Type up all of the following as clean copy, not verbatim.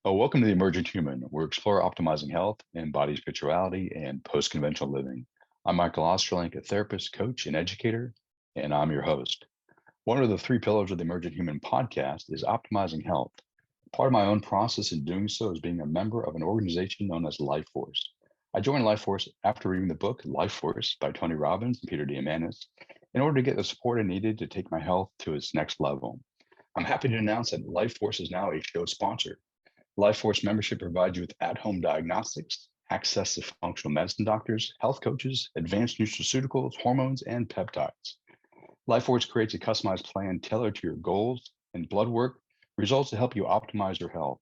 Welcome to the Emergent Human, where we explore optimizing health, embodied spirituality, and post-conventional living. I'm Michael Ostrolenk, a therapist, coach, and educator, and I'm your host. One of the three pillars of the Emergent Human podcast is optimizing health. Part of my own process in doing so is being a member of an organization known as Life Force. I joined Life Force after reading the book Life Force by Tony Robbins and Peter Diamandis in order to get the support I needed to take my health to its next level. I'm happy to announce that Life Force is now a show sponsor. Life Force membership provides you with at-home diagnostics, access to functional medicine doctors, health coaches, advanced nutraceuticals, hormones, and peptides. Life Force creates a customized plan tailored to your goals, and blood work results to help you optimize your health.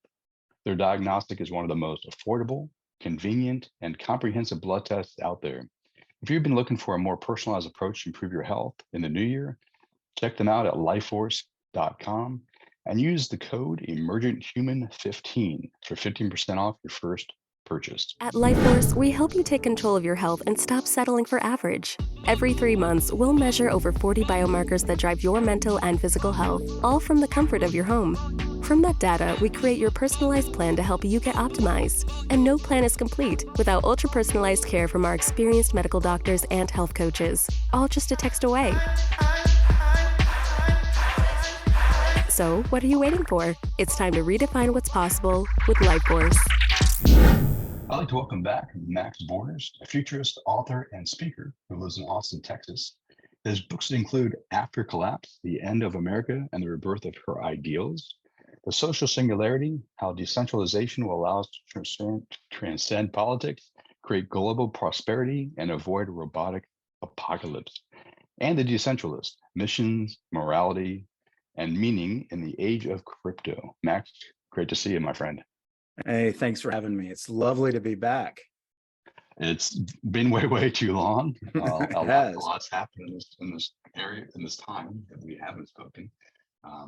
Their diagnostic is one of the most affordable, convenient, and comprehensive blood tests out there. If you've been looking for a more personalized approach to improve your health in the new year, check them out at lifeforce.com and use the code EmergentHuman15 for 15% off your first purchase. At LifeForce, we help you take control of your health and stop settling for average. Every 3 months, we'll measure over 40 biomarkers that drive your mental and physical health, all from the comfort of your home. From that data, we create your personalized plan to help you get optimized. And no plan is complete without ultra-personalized care from our experienced medical doctors and health coaches, all just a text away. So, what are you waiting for? It's time to redefine what's possible with LifeForce. I'd like to welcome back Max Borders, a futurist, author, and speaker who lives in Austin, Texas. His books include After Collapse, The End of America and the Rebirth of Her Ideals, The Social Singularity, How Decentralization Will Allow Us to Transcend Politics, Create Global Prosperity, and Avoid a Robotic Apocalypse, and The Decentralist, Missions, Morality, and Meaning in the Age of Crypto. Max, great to see you, my friend. Hey, thanks for having me. It's lovely to be back. It's been way too long. A lot's happened in this area, in this time that we haven't spoken.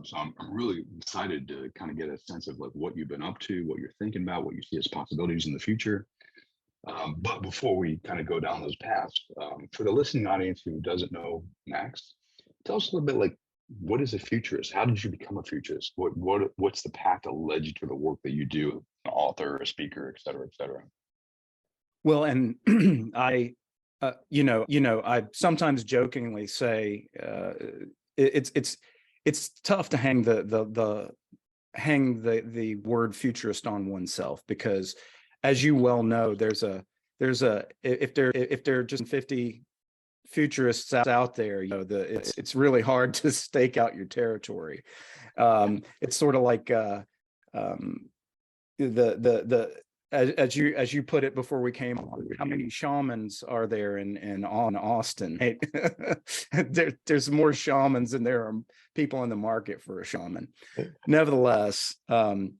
So I'm really excited to kind of get a sense of like what you've been up to, what you're thinking about, what you see as possibilities in the future. But before we kind of go down those paths, for the listening audience who doesn't know Max, tell us a little bit like, what is a futurist? How did you become a futurist? What's the path that led you to the work that you do, an author, a speaker, et cetera, et cetera? Well, and I sometimes jokingly say it's tough to hang the word futurist on oneself, because as you well know, if there are just 50 futurists out there, it's really hard to stake out your territory. It's sort of like as you put it before we came on, how many shamans are there in Austin? Right? There's more shamans than there are people in the market for a shaman. Nevertheless,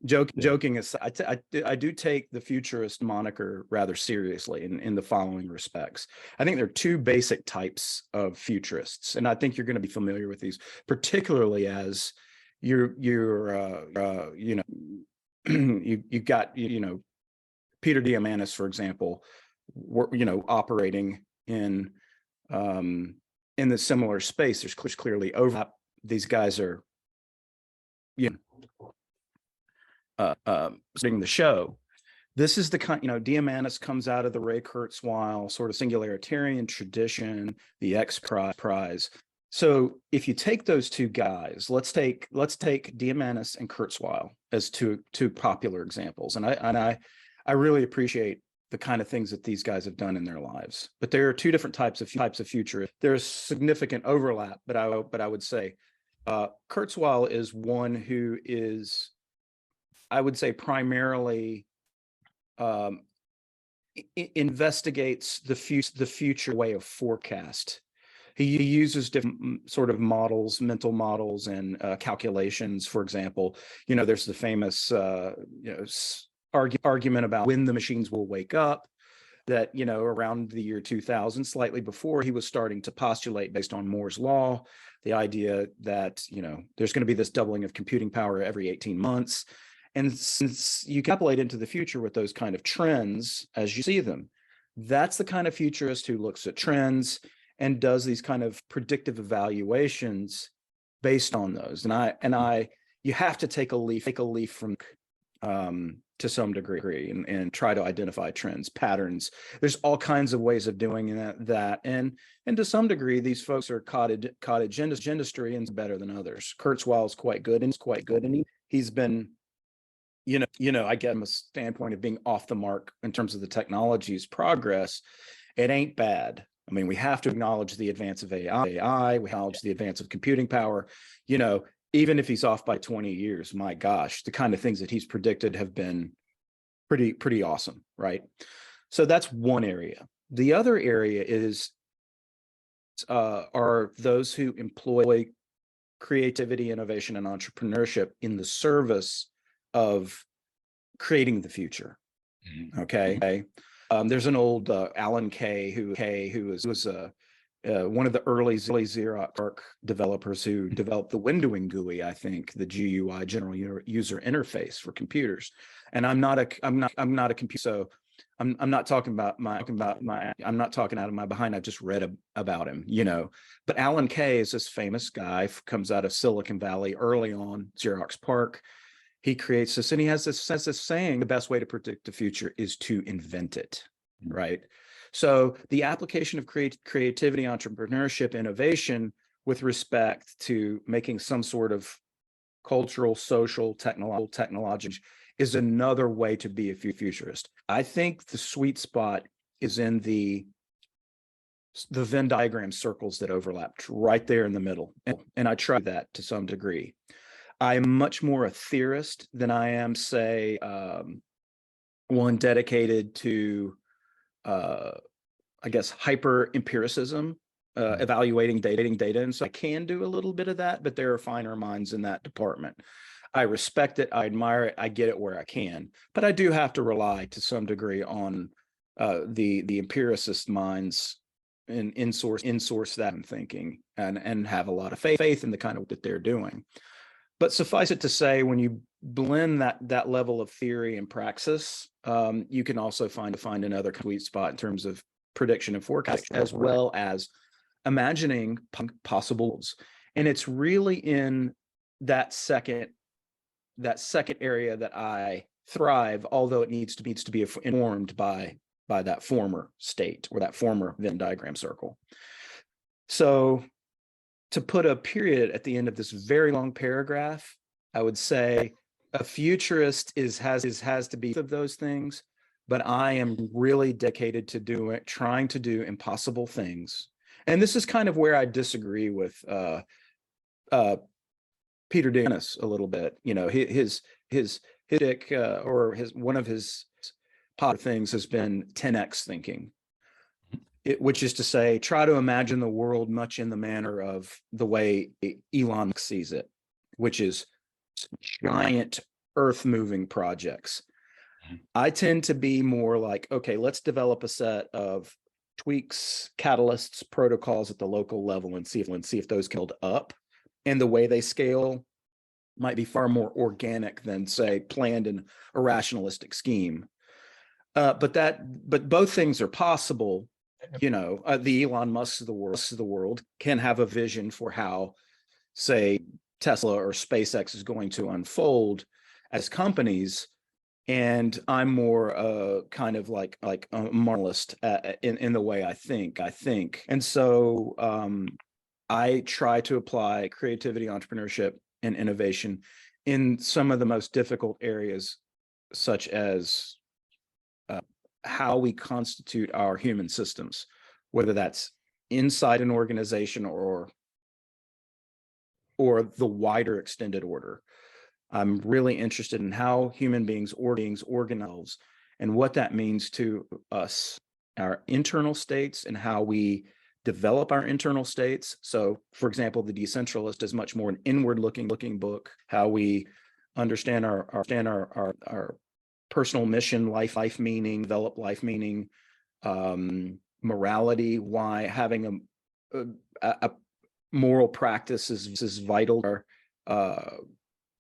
joking aside, I do take the futurist moniker rather seriously in the following respects. I think there are two basic types of futurists, and I think you're going to be familiar with these, particularly as you've got Peter Diamandis, for example, operating in the similar space. There's clearly overlap. These guys are, starting the show. This is the kind, Diamandis comes out of the Ray Kurzweil sort of singularitarian tradition, the X Prize. So if you take those two guys, let's take Diamandis and Kurzweil as two popular examples, and I really appreciate the kind of things that these guys have done in their lives. But there are two different types of futurists. There's significant overlap, but I would say Kurzweil is one who is, I would say, primarily investigates the future way of forecast. He uses different sort of models, mental models, and calculations. For example, there's the famous argument about when the machines will wake up, that around the year 2000, slightly before, he was starting to postulate, based on Moore's law, the idea that there's going to be this doubling of computing power every 18 months. And since you calculate into the future with those kind of trends as you see them, that's the kind of futurist who looks at trends and does these kind of predictive evaluations based on those. And you have to take a leaf from to some degree, and try to identify trends, patterns. There's all kinds of ways of doing that. And to some degree, these folks are cottage industry and better than others. Kurzweil is quite good, and he's been, I get from a standpoint of being off the mark in terms of the technology's progress. It ain't bad. I mean, we have to acknowledge the advance of AI, we acknowledge the advance of computing power. Even if he's off by 20 years, my gosh, the kind of things that he's predicted have been pretty awesome, right? So that's one area. The other area are those who employ creativity, innovation, and entrepreneurship in the service of creating the future. Okay. There's an old Alan Kay who was one of the early Xerox developers who developed the windowing GUI, I think, the GUI, General User Interface for computers. And I'm not a computer, so I'm not talking about I'm not talking out of my behind. I've just read about him, But Alan Kay is this famous guy, comes out of Silicon Valley early on, Xerox PARC. He creates this, and he has this saying: the best way to predict the future is to invent it, right? So the application of creativity, entrepreneurship, innovation with respect to making some sort of cultural, social, technological is another way to be a futurist. I think the sweet spot is in the Venn diagram circles that overlapped right there in the middle. And I try that to some degree. I'm much more a theorist than I am, say, one dedicated to, I guess, hyper empiricism, evaluating data. And so I can do a little bit of that, but there are finer minds in that department. I respect it. I admire it. I get it where I can, but I do have to rely to some degree on the empiricist minds and in-source that in thinking and have a lot of faith in the kind of work that they're doing. But suffice it to say, when you blend that level of theory and praxis, you can also find another sweet spot in terms of prediction and forecast, as well as imagining possibles. And it's really in that second area that I thrive, although it needs to be informed by that former state or that former Venn diagram circle. So, to put a period at the end of this very long paragraph, I would say a futurist has to be of those things, but I am really dedicated to trying to do impossible things. And this is kind of where I disagree with Peter Dennis a little bit. His one of his popular things has been 10x thinking. Which is to say, try to imagine the world much in the manner of the way Elon sees it, which is giant earth-moving projects. I tend to be more like, okay, let's develop a set of tweaks, catalysts, protocols at the local level and see if those can build up. And the way they scale might be far more organic than, say, planned in a rationalistic scheme. But both things are possible. The Elon Musks of the world can have a vision for how, say, Tesla or SpaceX is going to unfold as companies, and I'm more kind of like a moralist in the way I think. And so I try to apply creativity, entrepreneurship, and innovation in some of the most difficult areas, such as how we constitute our human systems, whether that's inside an organization or the wider extended order. I'm really interested in how human beings organize and what that means to us, our internal states, and how we develop our internal states. So, for example, the Decentralist is much more an inward-looking book, how we understand our personal mission, life meaning, develop life meaning, morality, why having a moral practice is vital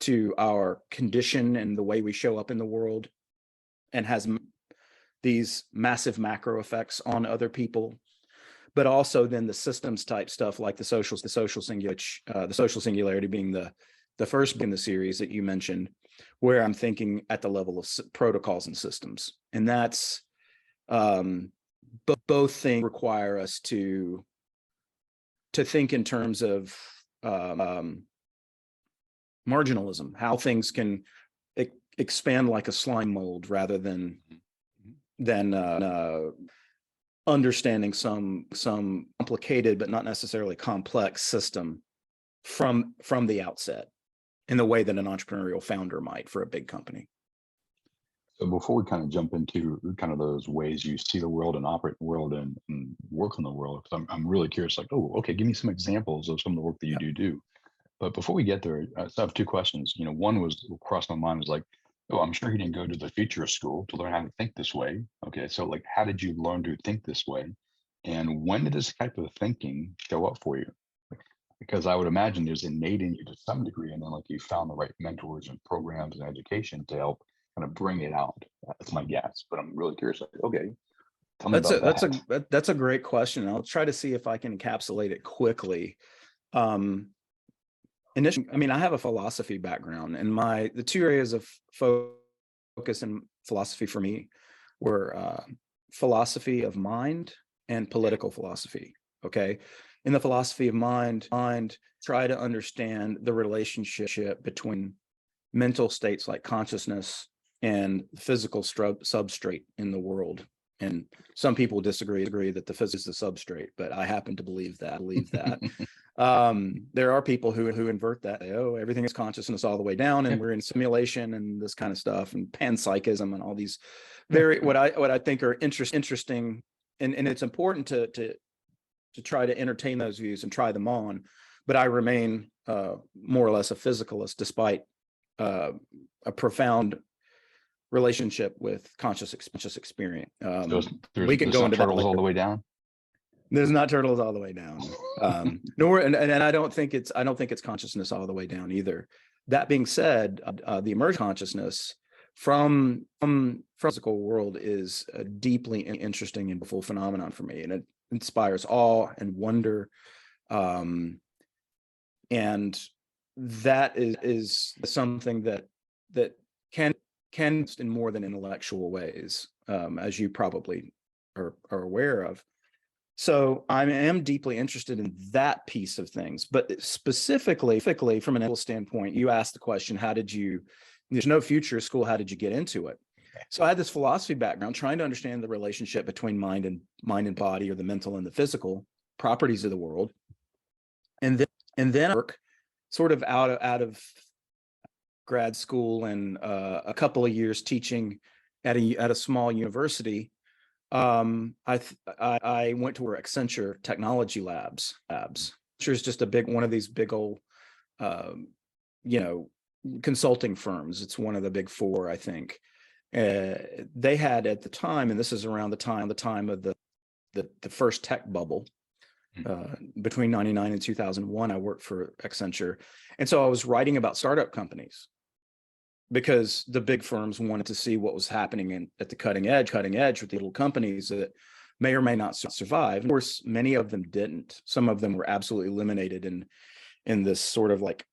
to our condition and the way we show up in the world, and has these massive macro effects on other people. But also then the systems type stuff like the social singularity being the first book in the series that you mentioned, where I'm thinking at the level of protocols and systems. And that's both things require us to think in terms of marginalism, how things can expand like a slime mold rather than understanding some complicated but not necessarily complex system from the outset in the way that an entrepreneurial founder might for a big company. So before we kind of jump into kind of those ways you see the world and operate the world and work on the world, because I'm really curious, like, oh, okay, give me some examples of some of the work that you do. But before we get there, I still have two questions. One was crossed my mind was like, oh, I'm sure you didn't go to the Futurist school to learn how to think this way. Okay, so like, how did you learn to think this way? And when did this type of thinking show up for you? Because I would imagine there's innate in you to some degree, and then like you found the right mentors and programs and education to help kind of bring it out. That's my guess, but I'm really curious. Like, okay, tell me about that. That's a great question. I'll try to see if I can encapsulate it quickly. Initially, I mean, I have a philosophy background, and the two areas of focus in philosophy for me were philosophy of mind and political philosophy. Okay, in the philosophy of mind, try to understand the relationship between mental states like consciousness and physical substrate in the world. And some people disagree that the physics is the substrate, but I happen to believe that. There are people who invert that. Oh, everything is consciousness all the way down, and we're in simulation and this kind of stuff, and panpsychism and all these what I think are interesting, and it's important to try to entertain those views and try them on. But I remain more or less a physicalist, despite a profound relationship with conscious experience. We can go into turtles all the way down. There's not turtles all the way down, nor and I don't think it's consciousness all the way down either. That being said, the emergent consciousness from physical world is a deeply interesting and beautiful phenomenon for me, and it inspires awe and wonder, and that is something that can in more than intellectual ways, as you probably are aware of. So I am deeply interested in that piece of things, but specifically from an ethical standpoint, you asked the question, there's no Futurist school, how did you get into it? So I had this philosophy background trying to understand the relationship between mind and body, or the mental and the physical properties of the world. And then work sort of out of grad school and a couple of years teaching at a small university. I went to Accenture Technology Labs. Accenture is just one of these big old, consulting firms. It's one of the big four, I think. They had at the time, and this is around the time of the first tech bubble, between 1999 and 2001. I worked for Accenture, and so I was writing about startup companies, because the big firms wanted to see what was happening at the cutting edge with the little companies that may or may not survive. Of course, many of them didn't. Some of them were absolutely eliminated in this sort of like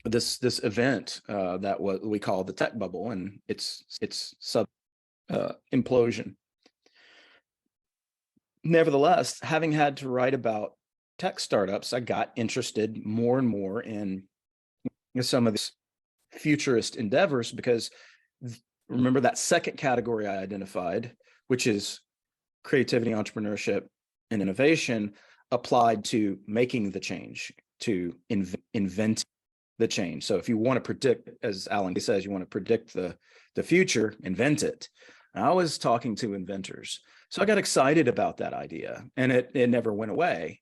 this event that we call the tech bubble, and its implosion. Nevertheless, having had to write about tech startups, I got interested more and more in some of these futurist endeavors, because remember that second category I identified, which is creativity, entrepreneurship, and innovation, applied to making the change, to invent the change. So if you want to predict, as Alan says, you want to predict the future, invent it. And I was talking to inventors, so I got excited about that idea, and it never went away.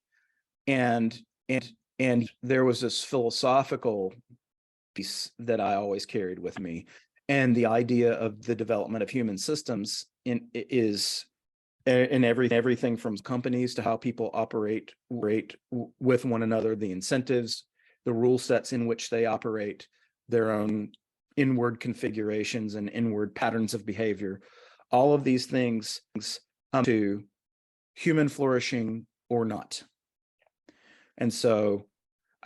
And there was this philosophical piece that I always carried with me, and the idea of the development of human systems is in everything from companies to how people operate with one another, the incentives, the rule sets in which they operate, their own inward configurations and inward patterns of behavior. All of these things to human flourishing or not. And so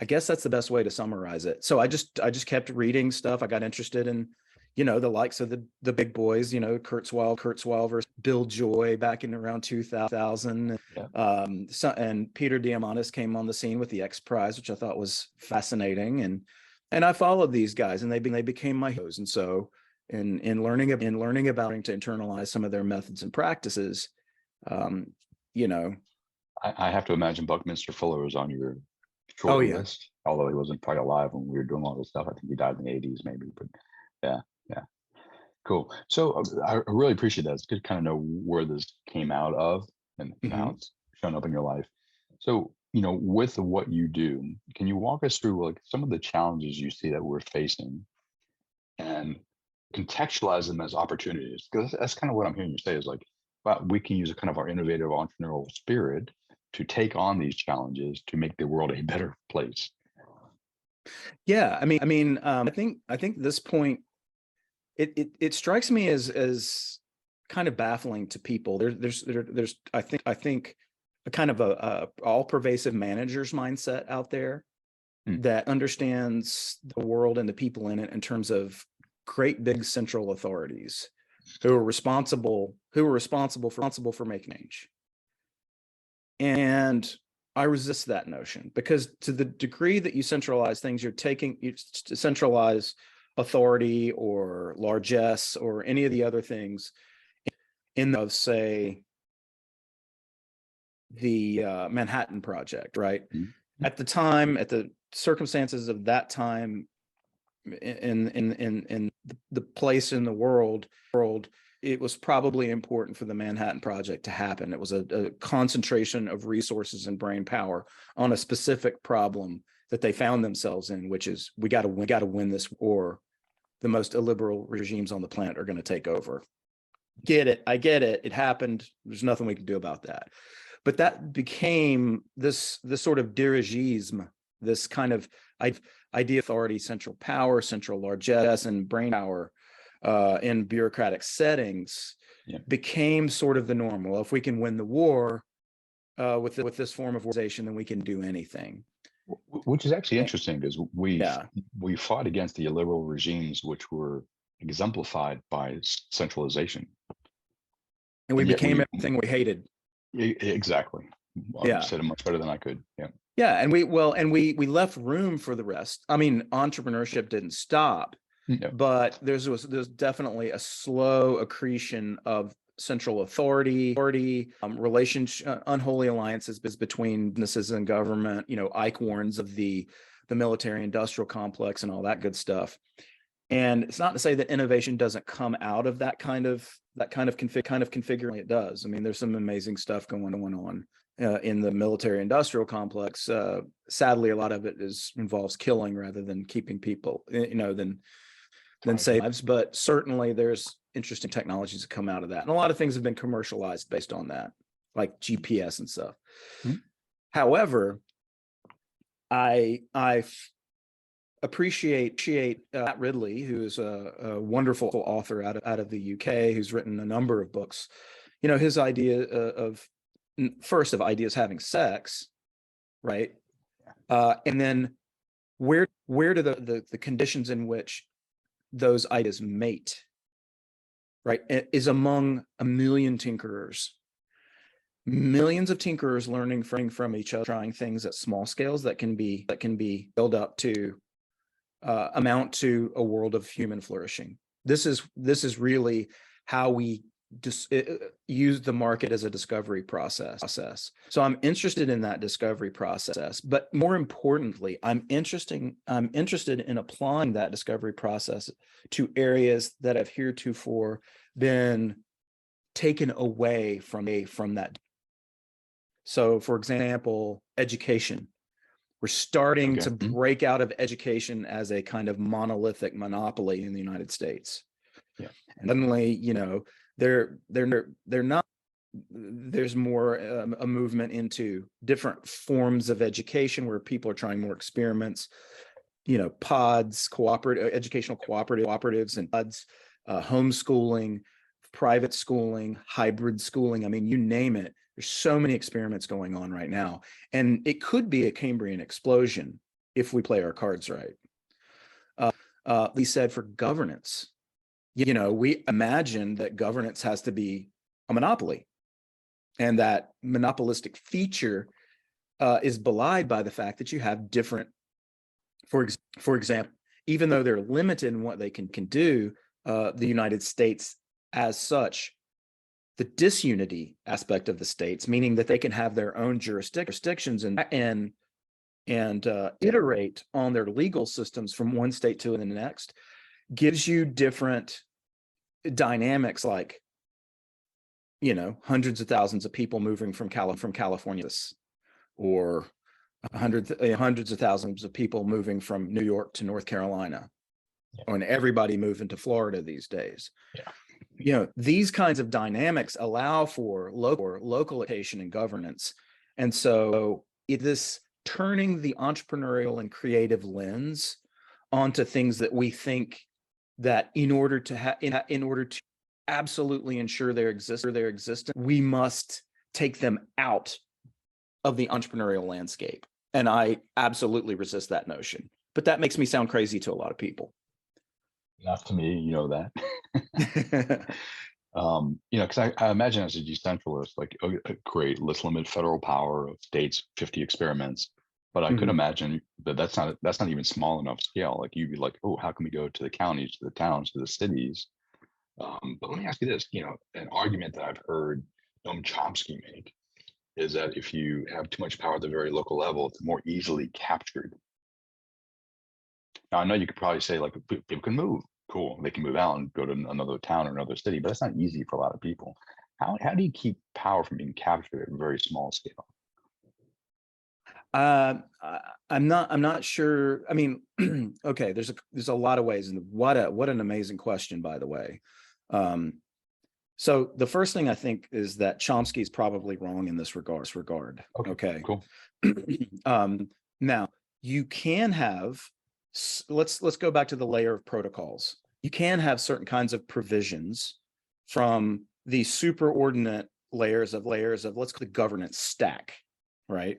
I guess that's the best way to summarize it. So I just kept reading stuff. I got interested in, the likes of the big boys, Kurzweil versus Bill Joy back in around 2000. Yeah. And Peter Diamandis came on the scene with the X Prize, which I thought was fascinating. And I followed these guys, and they became my heroes. And so in learning about to internalize some of their methods and practices, you know. I have to imagine Buckminster Fuller was on your short Oh yeah. list, although he wasn't probably alive when we were doing all this stuff. I think he died in the 80s maybe, but yeah. Cool. So I really appreciate that. It's good to kind of know where this came out of and how it's shown up in your life. So, with what you do, can you walk us through like some of the challenges you see that we're facing and contextualize them as opportunities? Because that's kind of what I'm hearing you say is like, well, we can use a kind of our innovative entrepreneurial spirit to take on these challenges to make the world a better place. Yeah, I think this point, it strikes me as kind of baffling to people. There's I think a kind of a all pervasive manager's mindset out there that understands the world and the people in it in terms of great big central authorities who are responsible for making change. And I resist that notion, because to the degree that you centralize things, you centralize authority or largesse or any of the other things in of, say, the Manhattan Project, right? At the time, at the circumstances of that time, in the place in the world, it was probably important for the Manhattan Project to happen. It was a concentration of resources and brain power on a specific problem that they found themselves in, which is we got to win this war. The most illiberal regimes on the planet are going to take over. Get it? I get it. It happened. There's nothing we can do about that. But that became this sort of dirigisme, this kind of idea, authority, central power, central largesse, and brain power in bureaucratic settings became sort of the norm. Well, if we can win the war with this form of organization, then we can do anything. Which is actually interesting, because we fought against the illiberal regimes which were exemplified by centralization, and we became everything we hated. Exactly. You said it much better than I could. And we left room for the rest. I mean, entrepreneurship didn't stop, but there's definitely a slow accretion of central authority, unholy alliances between businesses and government, Ike Warrens of the military industrial complex and all that good stuff. And it's not to say that innovation doesn't come out of that kind of configuration. It does. I mean, there's some amazing stuff going on in the military industrial complex. Sadly, a lot of it involves killing rather than keeping people, than save lives. But certainly there's interesting technologies that come out of that. And a lot of things have been commercialized based on that, like GPS and stuff. However, I appreciate Matt Ridley, who is a wonderful author out of the UK, who's written a number of books. His idea of ideas having sex, right? And then where do the conditions in which those ideas mate, right, is among a million tinkerers. Millions of tinkerers learning from each other, trying things at small scales that can be built up to amount to a world of human flourishing. This is really how we use the market as a discovery process. So I'm interested in that discovery process, but more importantly, I'm interested in applying that discovery process to areas that have heretofore been taken away from that. So, for example, education. We're starting to break out of education as a kind of monolithic monopoly in the United States. And suddenly, they're not. There's more a movement into different forms of education where people are trying more experiments. Pods, educational cooperatives, and pods, homeschooling, private schooling, hybrid schooling. I mean, you name it. There's so many experiments going on right now, and it could be a Cambrian explosion if we play our cards right. We said for governance, we imagine that governance has to be a monopoly, and that monopolistic feature is belied by the fact that you have different, for example, even though they're limited in what they can do, the United States as such, the disunity aspect of the states, meaning that they can have their own jurisdictions and iterate on their legal systems from one state to the next, gives you different dynamics, like, hundreds of thousands of people moving from California, or hundreds of thousands of people moving from New York to North Carolina, and everybody moving to Florida these days. These kinds of dynamics allow for local location and governance. And so it is turning the entrepreneurial and creative lens onto things that we think that in order to absolutely ensure their existence, we must take them out of the entrepreneurial landscape. And I absolutely resist that notion. But that makes me sound crazy to a lot of people. Not to me, you know that. Because I imagine as a decentralist, like, great, let's limit federal power of states, 50 experiments. But I could imagine that that's not even small enough scale. Like, you'd be like, oh, how can we go to the counties, to the towns, to the cities? But let me ask you this, an argument that I've heard Noam Chomsky make is that if you have too much power at the very local level, it's more easily captured. Now, I know you could probably say, like, people can move. Cool. They can move out and go to another town or another city, but that's not easy for a lot of people. How do you keep power from being captured at a very small scale? I'm not sure. I mean, okay, there's a lot of ways, and what an amazing question, by the way. So the first thing I think is that Chomsky is probably wrong in this regard. Okay. Cool. Now you can have, let's go back to the layer of protocols. You can have certain kinds of provisions from the superordinate layers of let's call the governance stack, right?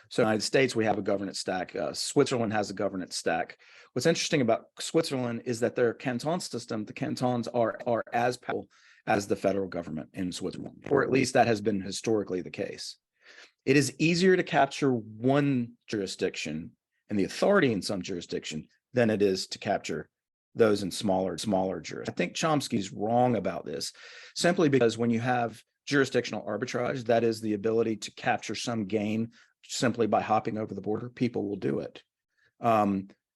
So in the United States, we have a governance stack. Switzerland has a governance stack. What's interesting about Switzerland is that their canton system, the cantons are as powerful as the federal government in Switzerland, or at least that has been historically the case. It is easier to capture one jurisdiction and the authority in some jurisdiction than it is to capture those in smaller jurisdictions. I think Chomsky's wrong about this, simply because when you have jurisdictional arbitrage, that is the ability to capture some gain simply by hopping over the border, people will do it.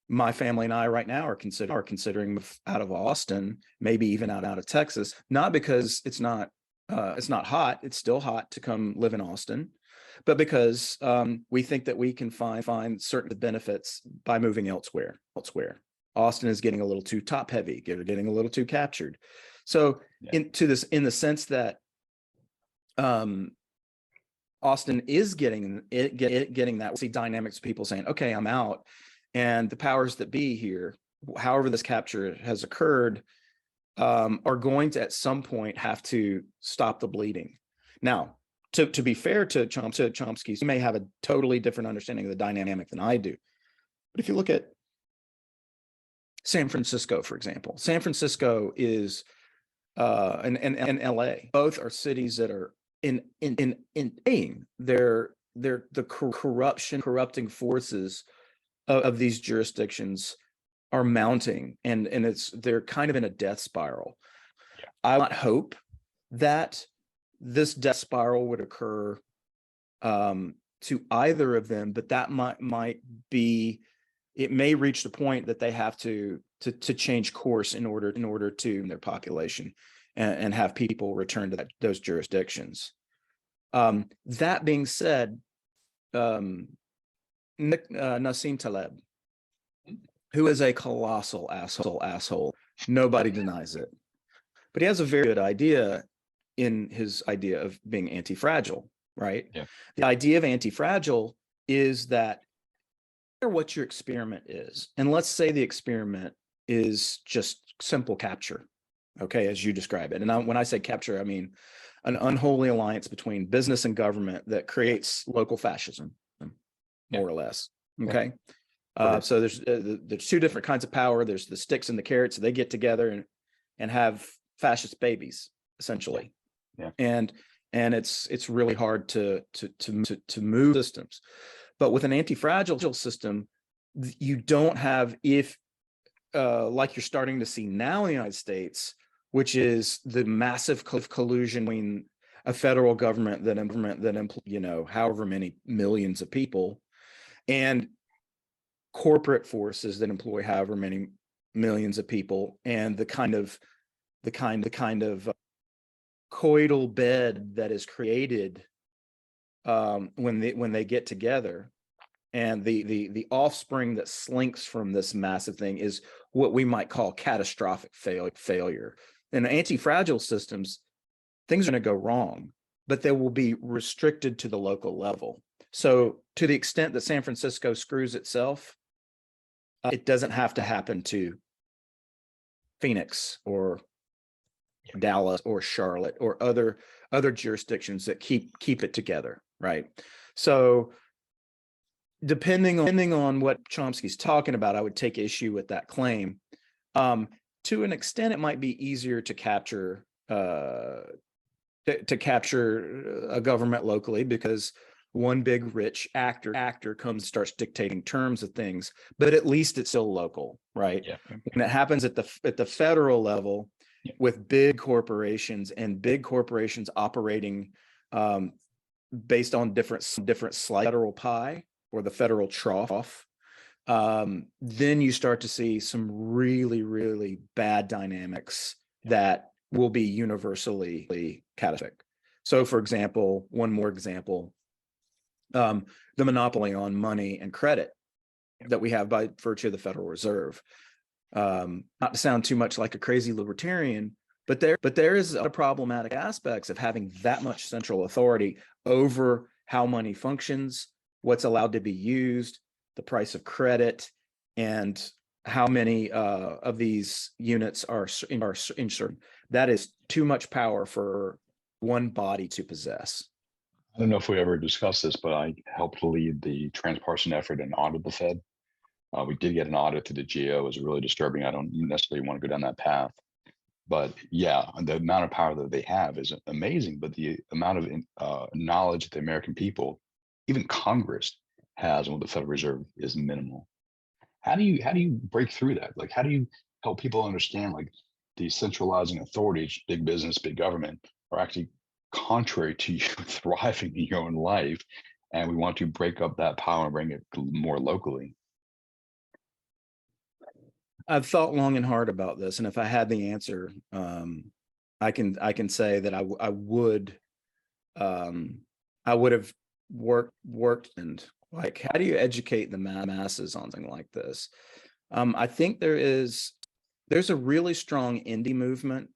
My family and I right now are considering out of Austin, maybe even out of Texas, not because it's not hot. It's still hot to come live in Austin, but because we think that we can find certain benefits by moving elsewhere. Austin is getting a little too top heavy, getting a little too captured. So in the sense that Austin is getting that, we see dynamics of people saying, okay, I'm out. And the powers that be here, however this capture has occurred, are going to at some point have to stop the bleeding. Now, to be fair to Chomsky, he may have a totally different understanding of the dynamic than I do. But if you look at San Francisco, for example, San Francisco is and LA, both are cities that are in they're the corrupting forces of these jurisdictions are mounting, and they're kind of in a death spiral. Yeah. I would hope that this death spiral would occur to either of them, but that might be, it may reach the point that they have to change course in order to their population and have people return to those jurisdictions. That being said, Nassim Taleb, who is a colossal asshole, nobody denies it, but he has a very good idea in his idea of being anti-fragile, right? Yeah. The idea of anti-fragile is that no matter what your experiment is, and let's say the experiment is just simple capture, okay, as you describe it. And when I say capture, I mean an unholy alliance between business and government that creates local fascism, more or less, okay? Okay. So there's two different kinds of power. There's the sticks and the carrots. So they get together and have fascist babies, essentially. Yeah. And it's really hard to move systems. But with an anti-fragile system, you don't have, if like you're starting to see now in the United States, which is the massive collusion between a federal government that however many millions of people, and corporate forces that employ however many millions of people, and the kind of coital bed that is created when they get together, and the offspring that slinks from this massive thing is what we might call catastrophic failure. In anti-fragile systems, things are going to go wrong, but they will be restricted to the local level. So to the extent that San Francisco screws itself, it doesn't have to happen to Phoenix or Dallas or Charlotte or other jurisdictions that keep it together, right? So depending on what Chomsky's talking about, I would take issue with that claim. To an extent, it might be easier to capture a government locally, because one big rich actor comes and starts dictating terms of things, but at least it's still local, right? Yeah. When it happens at the federal level, with big corporations operating based on different slice federal pie or the federal trough, then you start to see some really, really bad dynamics that will be universally catastrophic. So, for example, one more example, the monopoly on money and credit that we have by virtue of the Federal Reserve. Not to sound too much like a crazy libertarian, but there is a problematic aspects of having that much central authority over how money functions, what's allowed to be used, the price of credit, and how many of these units are insured. That is too much power for one body to possess. I don't know if we ever discussed this, but I helped lead the transpartisan effort and audit the Fed. We did get an audit to the GAO. It was really disturbing. I don't necessarily want to go down that path. But yeah, the amount of power that they have is amazing. But the amount of knowledge that the American people, even Congress, has on what the Federal Reserve is minimal. How do you break through that? Like, how do you help people understand, like, decentralizing authorities, big business, big government, are actually contrary to you thriving in your own life, and we want to break up that power and bring it more locally? I've thought long and hard about this, and if I had the answer, I can say that I would have worked and, like, how do you educate the masses on something like this? I think there's a really strong indie movement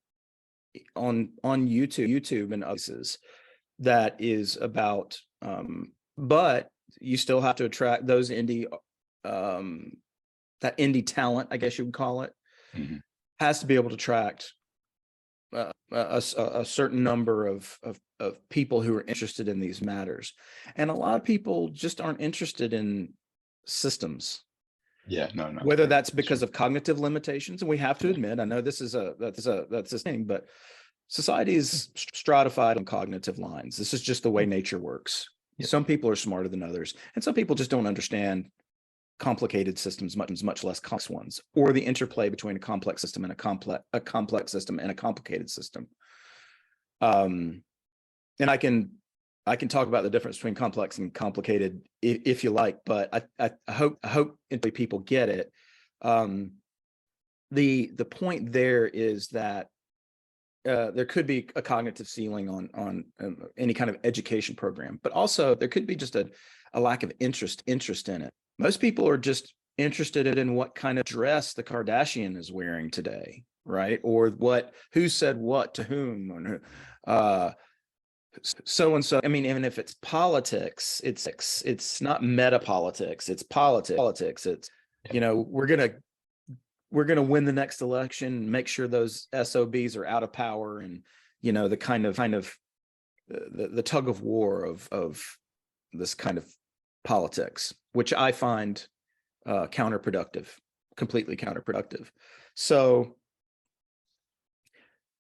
on YouTube and others that is about, but you still have to attract those indie that indie talent, I guess you would call it, has to be able to attract a certain number of people who are interested in these matters. And a lot of people just aren't interested in systems. Yeah, no. Whether that's because of cognitive limitations, and we have to admit, I know that's a thing, but society is stratified on cognitive lines. This is just the way nature works. Some people are smarter than others, and some people just don't understand complicated systems, much less complex ones, or the interplay between a complex system and a complex system and a complicated system. And I can talk about the difference between complex and complicated if you like, but I hope people get it. The point there is that there could be a cognitive ceiling on any kind of education program, but also there could be just a lack of interest in it. Most people are just interested in what kind of dress the Kardashian is wearing today, right? Or who said what to whom, so and so. I mean, even if it's politics, it's not meta politics, it's politics. It's, we're gonna win the next election, make sure those SOBs are out of power, and the kind of the tug of war of this kind of politics, which I find counterproductive, completely counterproductive. So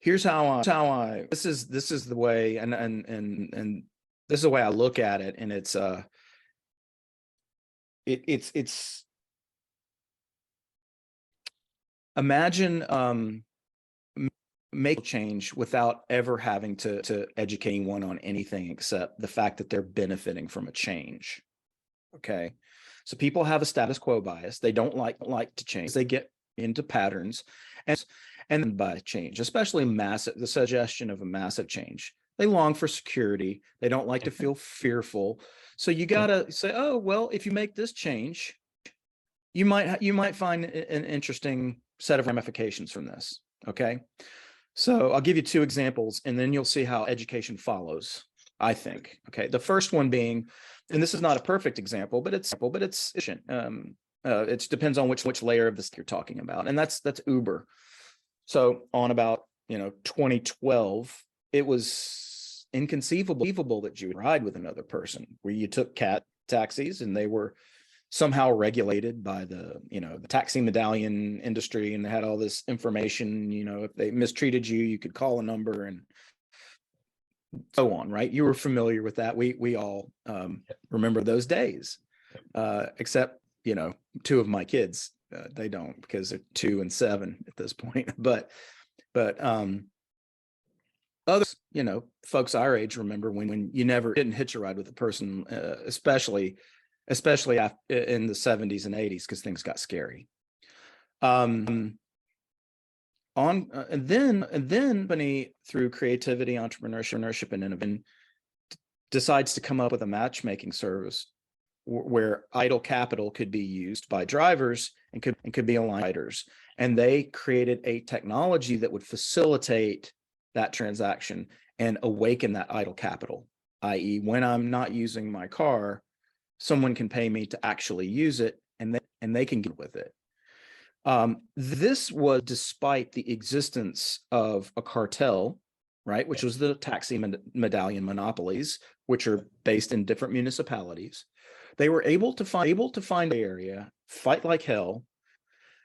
here's how I this is the way, and this is the way I look at it, and it's imagine make change without ever having to educate anyone on anything except the fact that they're benefiting from a change. Okay, so people have a status quo bias. They don't like to change. They get into patterns, and by change, especially the suggestion of a massive change. They long for security. They don't like to feel fearful. So you gotta say, oh well, if you make this change, you might find an interesting set of ramifications from this. Okay, so I'll give you two examples, and then you'll see how education follows, I think. Okay, the first one being, and this is not a perfect example, but it's efficient. It depends on which layer of this you're talking about, and that's Uber. So on about 2012, it was inconceivable that you would ride with another person, where you took cat taxis and they were somehow regulated by the taxi medallion industry, and they had all this information. If they mistreated you, you could call a number and so on, right? You were familiar with that. We all remember those days, except two of my kids, they don't, because they're 2 and 7 at this point. But others, folks our age remember when you never didn't hitch a ride with a person, especially in the 70s and 80s, because things got scary. And then company, through creativity, entrepreneurship, and innovation, decides to come up with a matchmaking service where idle capital could be used by drivers and could be aligned riders. And they created a technology that would facilitate that transaction and awaken that idle capital, i.e., when I'm not using my car, someone can pay me to actually use it, and they can get with it. This was despite the existence of a cartel, right, which was the taxi medallion monopolies, which are based in different municipalities. They were able to find the area, fight like hell,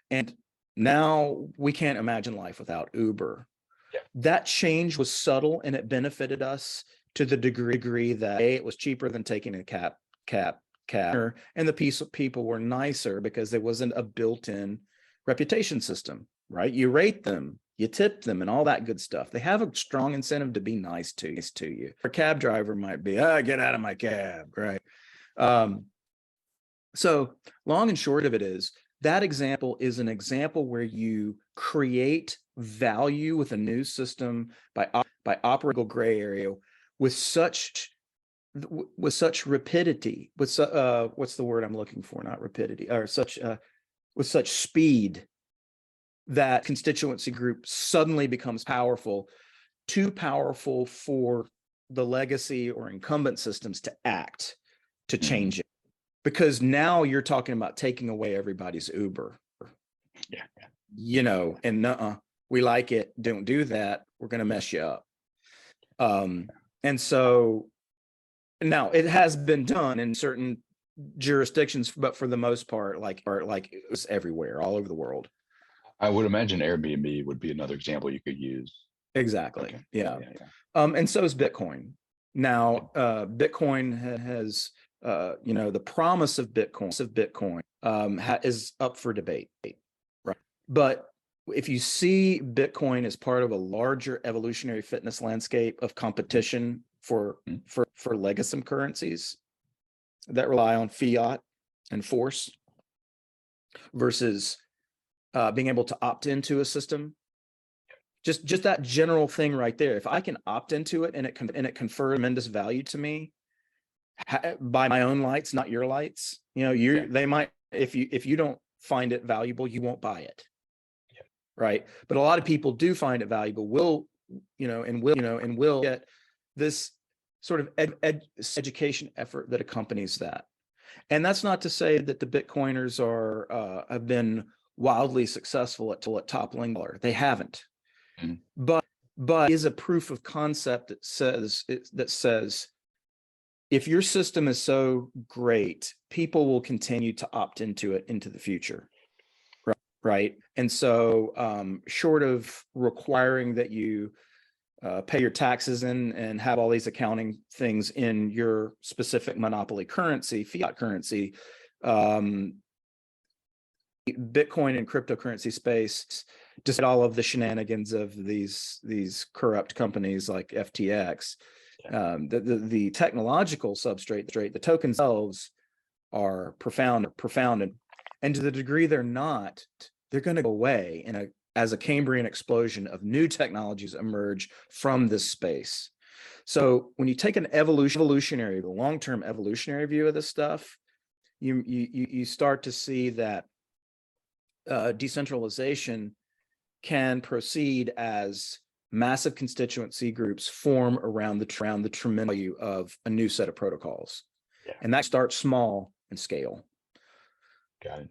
and now we can't imagine life without Uber. Yeah. That change was subtle, and it benefited us to the degree that it was cheaper than taking a cab, and the people were nicer because there wasn't a built-in reputation system, right? You rate them, you tip them, and all that good stuff. They have a strong incentive to be nice to you. A cab driver might be, get out of my cab, right? So long and short of it is, that example is an example where you create value with a new system by operating gray area with such rapidity, what's the word I'm looking for? Not rapidity, or with such speed, that constituency group suddenly becomes too powerful for the legacy or incumbent systems to change it. Because now you're talking about taking away everybody's Uber. Yeah. And we like it, don't do that, we're going to mess you up. And so now it has been done in certain jurisdictions, but for the most part, like it was everywhere, all over the world. I would imagine Airbnb would be another example you could use. Exactly. Okay. Yeah. And so is Bitcoin. Now, Bitcoin has, the promise of Bitcoin is up for debate, right? But if you see Bitcoin as part of a larger evolutionary fitness landscape of competition for legacy currencies that rely on fiat and force versus being able to opt into a system, just that general thing right there. If I can opt into it and it confers tremendous value to me, by my own lights, not your lights, they might, if you don't find it valuable, you won't buy it. Right. But a lot of people do find it valuable, will get this sort of education effort that accompanies that. And that's not to say that the Bitcoiners have been wildly successful at toppling dollar. They haven't. But is a proof of concept that says if your system is so great, people will continue to opt into it into the future. Right. And so short of requiring that you pay your taxes and have all these accounting things in your specific monopoly currency, fiat currency, Bitcoin and cryptocurrency space, despite all of the shenanigans of these corrupt companies like FTX, the technological substrate, the tokens themselves are profound, and to the degree they're not, they're going to go away as a Cambrian explosion of new technologies emerge from this space. So when you take an the long-term evolutionary view of this stuff, you start to see that decentralization can proceed as massive constituency groups form around the tremendous value of a new set of protocols. Yeah. And that starts small and scale. Got it.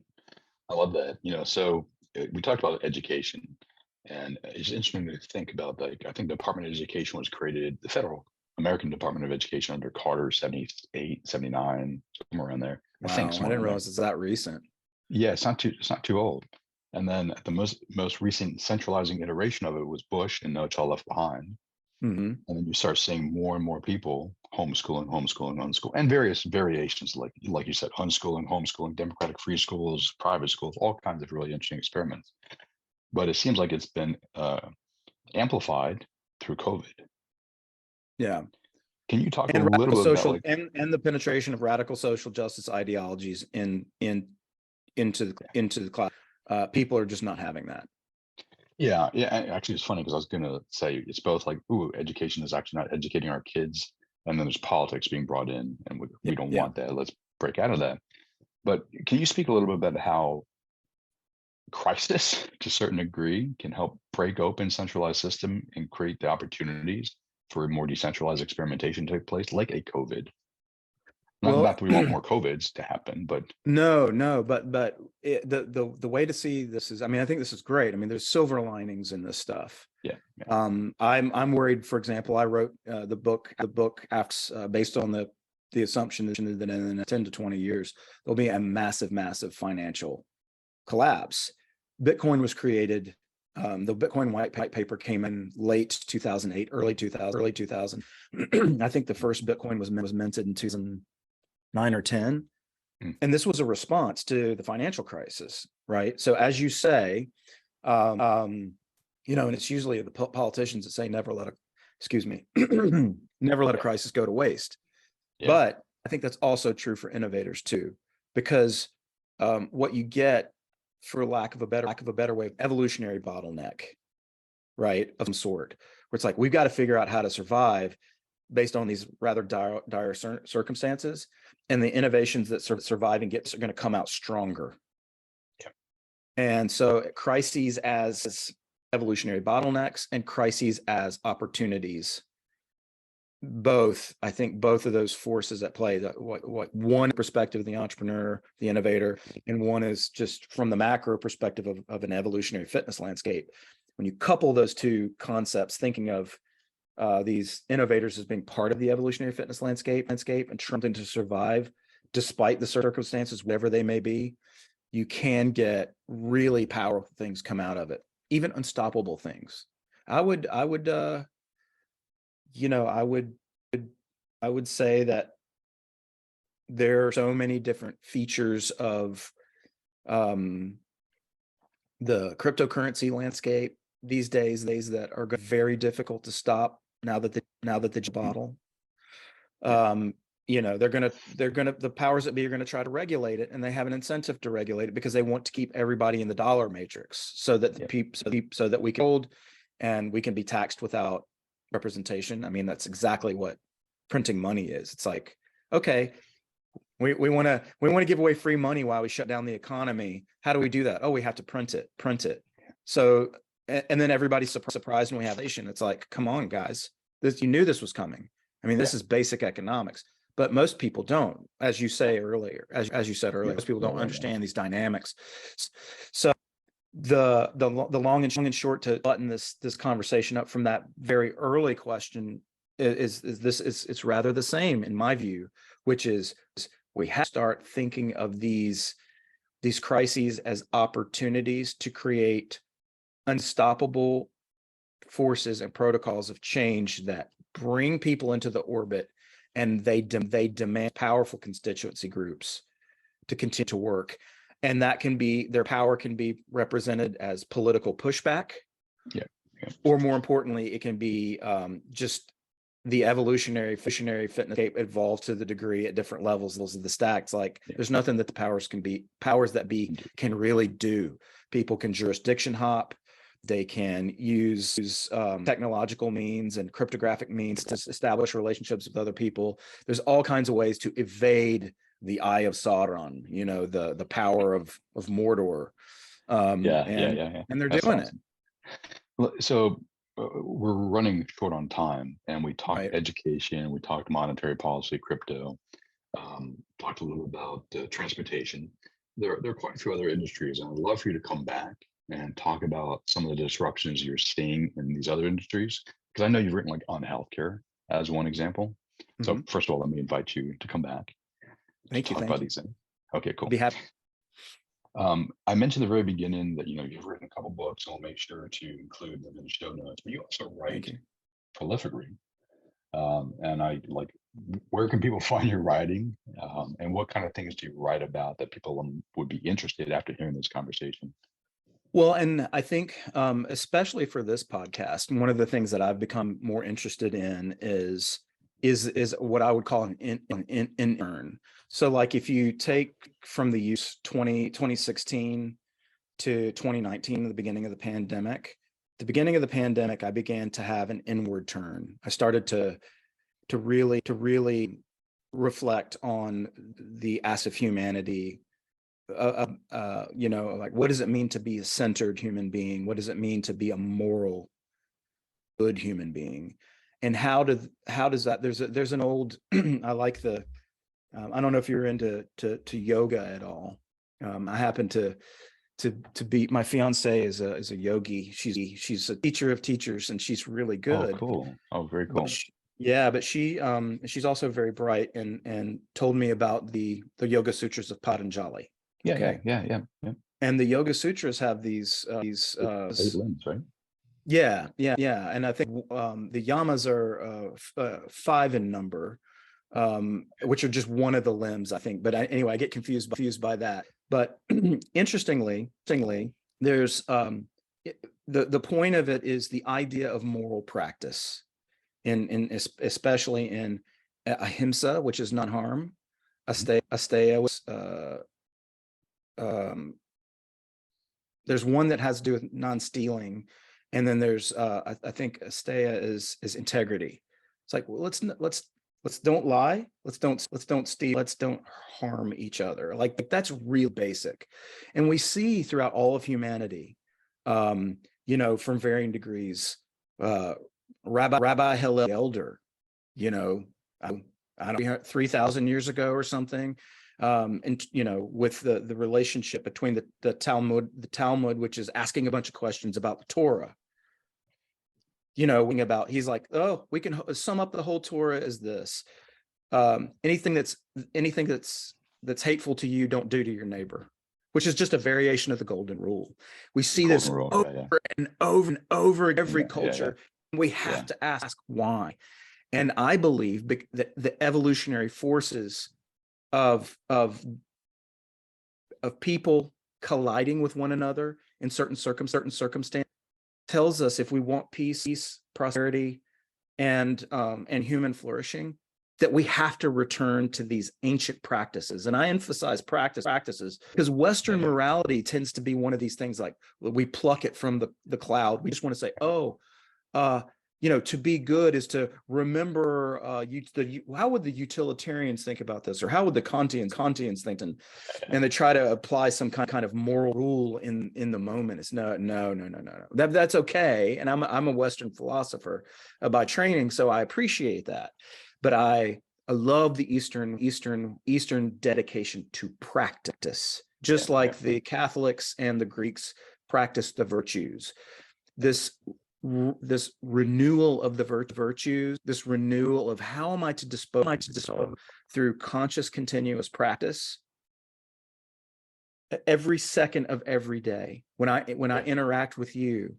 I love that. So we talked about education, and it's interesting to think about, like, I think the Department of Education was created, the federal American Department of Education, under Carter, 78, 79, somewhere around there. Wow, I think I didn't realize it's that recent. Yeah, it's not too old. And then the most recent centralizing iteration of it was Bush and No Child Left Behind. Mm-hmm. And then you start seeing more and more people homeschooling, and various variations, like you said, homeschooling, democratic free schools, private schools, all kinds of really interesting experiments. But it seems like it's been amplified through COVID. Yeah. Can you talk And a little bit social about, like, and the penetration of radical social justice ideologies into the class? People are just not having that. Yeah. Actually, it's funny because I was going to say it's both like, education is actually not educating our kids, and then there's politics being brought in, and we don't want that. Let's break out of that. But can you speak a little bit about how crisis, to a certain degree, can help break open centralized system and create the opportunities for more decentralized experimentation to take place, like a COVID? Not that we want more COVIDs to happen, but no, but the way to see this is, I mean, I think this is great. I mean, there's silver linings in this stuff. yeah. I'm worried. For example, I wrote the book after, based on the assumption that in 10 to 20 years there'll be a massive financial collapse. Bitcoin was created. The Bitcoin white paper came in late 2008, early 2000. I think the first Bitcoin was minted in 2009 or 10. And this was a response to the financial crisis, right? So as you say, and it's usually the politicians that say never let a crisis go to waste. Yeah. But I think that's also true for innovators too, because what you get, for lack of a better way, evolutionary bottleneck, right, of some sort, where it's like, we've got to figure out how to survive based on these rather dire circumstances, and the innovations that survive and are going to come out stronger. Yeah. And so crises as evolutionary bottlenecks and crises as opportunities. I think both of those forces at play, that what one perspective of the entrepreneur, the innovator, and one is just from the macro perspective of an evolutionary fitness landscape. When you couple those two concepts, thinking of these innovators as being part of the evolutionary fitness landscape and trying to survive despite the circumstances, whatever they may be, you can get really powerful things come out of it, even unstoppable things. I would say that there are so many different features of the cryptocurrency landscape these days that are very difficult to stop now that the bottle. The powers that be are gonna try to regulate it, and they have an incentive to regulate it because they want to keep everybody in the dollar matrix, so that so that we can hold and we can be taxed without representation. I mean, that's exactly what printing money is. It's like, okay, we want to give away free money while we shut down the economy. How do we do that? Oh, we have to print it. So, and then everybody's surprised when we have inflation. It's like, come on, guys, you knew this was coming. I mean, this is basic economics, but most people don't, as you say earlier, as you said earlier, most people don't understand these dynamics. So the long and short, to button this conversation up from that very early question, it's rather the same in my view, which is we have to start thinking of these crises as opportunities to create unstoppable forces and protocols of change that bring people into the orbit, and they demand powerful constituency groups to continue to work. And that can be, their power can be represented as political pushback. Yeah. Or more importantly, it can be just the evolutionary fitness evolved to the degree at different levels of the stacks. Like there's nothing that the powers that be can really do. People can jurisdiction hop. They can use technological means and cryptographic means to establish relationships with other people. There's all kinds of ways to evade the eye of Sauron, the power of Mordor. And they're That's doing awesome. So we're running short on time, and we talked education, we talked monetary policy, crypto, talked a little about transportation. There are quite a few other industries, and I'd love for you to come back and talk about some of the disruptions you're seeing in these other industries, because I know you've written like on healthcare as one example. So first of all, let me invite you to come back. Thank you. Talk about these things. Okay, cool. Be happy. I mentioned at the very beginning that you've written a couple books. I'll make sure to include them in the show notes. But you also write prolifically, and I like. Where can people find your writing, and what kind of things do you write about that people would be interested after hearing this conversation? Well, and I think, especially for this podcast, one of the things that I've become more interested in is what I would call an intern. So like if you take from the use 2016 to 2019, the beginning of the pandemic, I began to have an inward turn. I started to really reflect on the ass of humanity. Like what does it mean to be a centered human being? What does it mean to be a moral, good human being? And how does that? There's an old I like the I don't know if you're into yoga at all. I happen to be, my fiance is a yogi. She's a teacher of teachers, and she's really good. Oh, cool. Oh, very cool. But she's also very bright, and told me about the Yoga Sutras of Patanjali. Yeah. And the Yoga Sutras have these 8 limbs, right? Yeah. And I think the yamas are 5 in number, which are just one of the limbs, I think. But anyway, I get confused by that. But interestingly, there's the point of it is the idea of moral practice, especially in ahimsa, which is non-harm. Asteya was there's one that has to do with non-stealing, and then there's I think asteya is integrity. It's like, well, let's don't lie, let's don't steal, let's don't harm each other. Like that's real basic, and we see throughout all of humanity, from varying degrees. Rabbi Hillel the Elder, I don't know, 3,000 years ago or something. And with the relationship between the Talmud, which is asking a bunch of questions about the Torah. He's like, oh, we can sum up the whole Torah as this: anything that's hateful to you, don't do to your neighbor, which is just a variation of the golden rule. We see this over and over and over in every culture. We have to ask why. And I believe that the evolutionary forces of people colliding with one another in certain circumstances tells us, if we want peace, prosperity, and human flourishing, that we have to return to these ancient practices. And I emphasize practices because Western morality tends to be one of these things, like we pluck it from the cloud. We just want to say, to be good is to remember. How would the utilitarians think about this, or how would the Kantians think? And they try to apply some kind of moral rule in the moment. It's no. That's okay. And I'm a Western philosopher by training, so I appreciate that. But I love the Eastern dedication to practice, just like the Catholics and the Greeks practiced the virtues. This this renewal of the virtues, this renewal of how am I to dispose through conscious, continuous practice every second of every day. When I interact with you,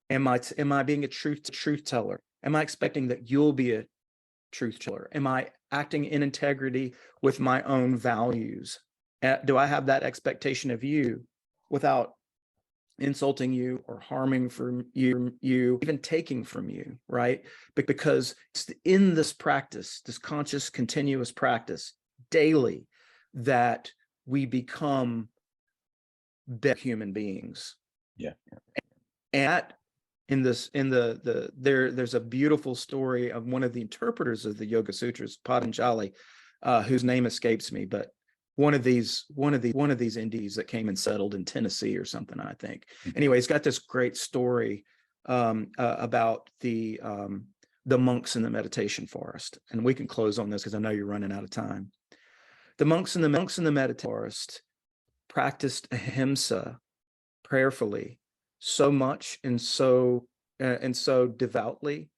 am I being a truth teller? Am I expecting that you'll be a truth teller? Am I acting in integrity with my own values? Do I have that expectation of you without insulting you or harming from you, even taking from you, right? Because it's in this practice, this conscious, continuous practice daily, that we become better human beings. Yeah. And there's a beautiful story of one of the interpreters of the Yoga Sutras, Patanjali, whose name escapes me, but one of these Indies that came and settled in Tennessee or something, I think. Anyway, he's got this great story about the monks in the meditation forest, and we can close on this because I know you're running out of time. The monks in the meditation forest practiced ahimsa prayerfully so much and so devoutly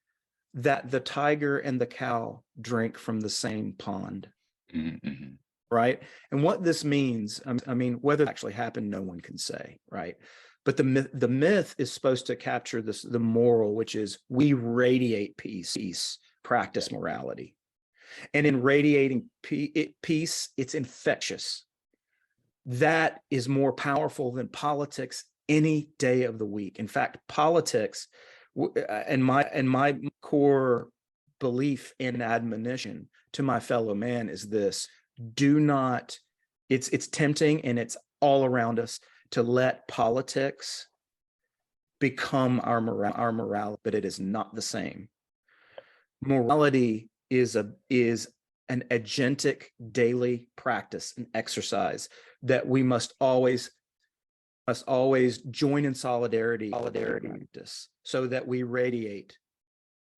that the tiger and the cow drank from the same pond. Mm-hmm. Right. And what this means, I mean, whether it actually happened, no one can say, right? But the myth is supposed to capture the moral, which is we radiate peace, practice morality. And in radiating peace, it's infectious. That is more powerful than politics any day of the week. In fact, politics and my core belief and admonition to my fellow man is this: do not, it's tempting and it's all around us to let politics become our morality, but it is not the same. Morality is an agentic daily practice, an exercise that we must always join in solidarity practice, so that we radiate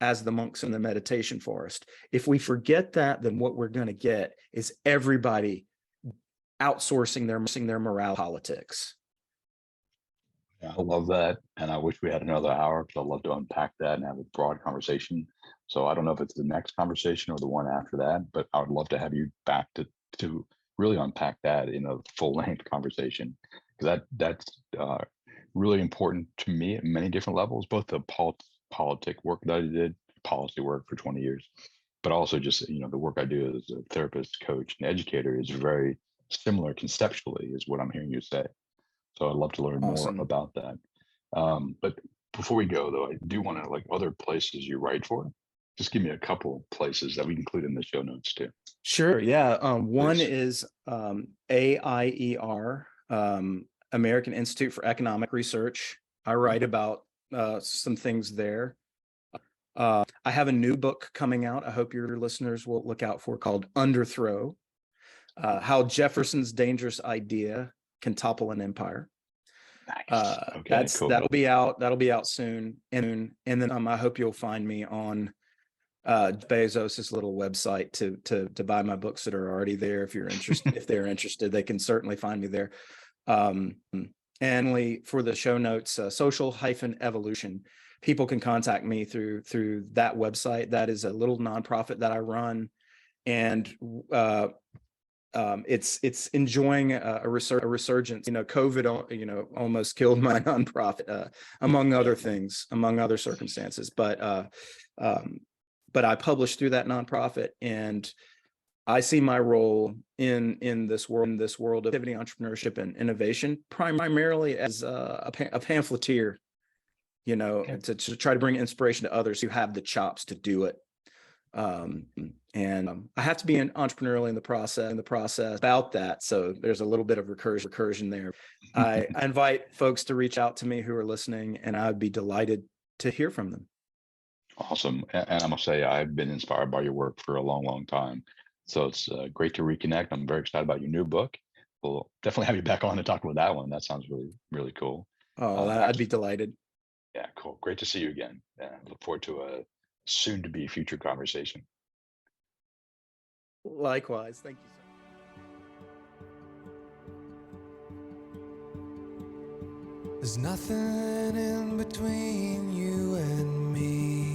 as the monks in the meditation forest. If we forget that, then what we're going to get is everybody outsourcing their morale politics. Yeah, I love that. And I wish we had another hour because I'd love to unpack that and have a broad conversation. So I don't know if it's the next conversation or the one after that, but I would love to have you back to really unpack that in a full length conversation, because that's really important to me at many different levels, both the politic work that I did, policy work for 20 years, but also just, the work I do as a therapist, coach, and educator is very similar conceptually, is what I'm hearing you say. So I'd love to learn Awesome. more about that. But before we go, though, I do want to, like, other places you write for. Just give me a couple places that we can include in the show notes too. Sure. Yeah. One is AIER, American Institute for Economic Research. I write about some things there. I have a new book coming out, I hope your listeners will look out for, called Underthrow, How Jefferson's Dangerous Idea Can Topple an Empire. Nice. Okay, cool. That'll be out soon. And then I hope you'll find me on Bezos's little website to buy my books that are already there. If you're interested, if they're interested, they can certainly find me there. And for the show notes, social-evolution. People can contact me through that website. That is a little nonprofit that I run, and it's enjoying a resurgence. COVID, almost killed my nonprofit, among other things, among other circumstances. But I publish through that nonprofit, and I see my role in this world of activity, entrepreneurship, and innovation primarily as a pamphleteer. To try to bring inspiration to others who have the chops to do it. And I have to be an entrepreneurial in the process about that. So there's a little bit of recursion there. I invite folks to reach out to me who are listening, and I'd be delighted to hear from them. Awesome. And I must say, I've been inspired by your work for a long, long time. So it's great to reconnect. I'm very excited about your new book. We'll definitely have you back on to talk about that one. That sounds really, really cool. Oh, I'd be delighted. Yeah, cool. Great to see you again. Look forward to a soon to be future conversation. Likewise. Thank you. There's nothing in between you and me.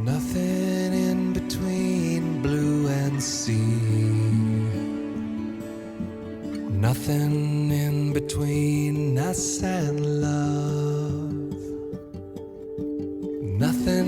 Nothing in between blue and sea. Nothing in between us and love. Nothing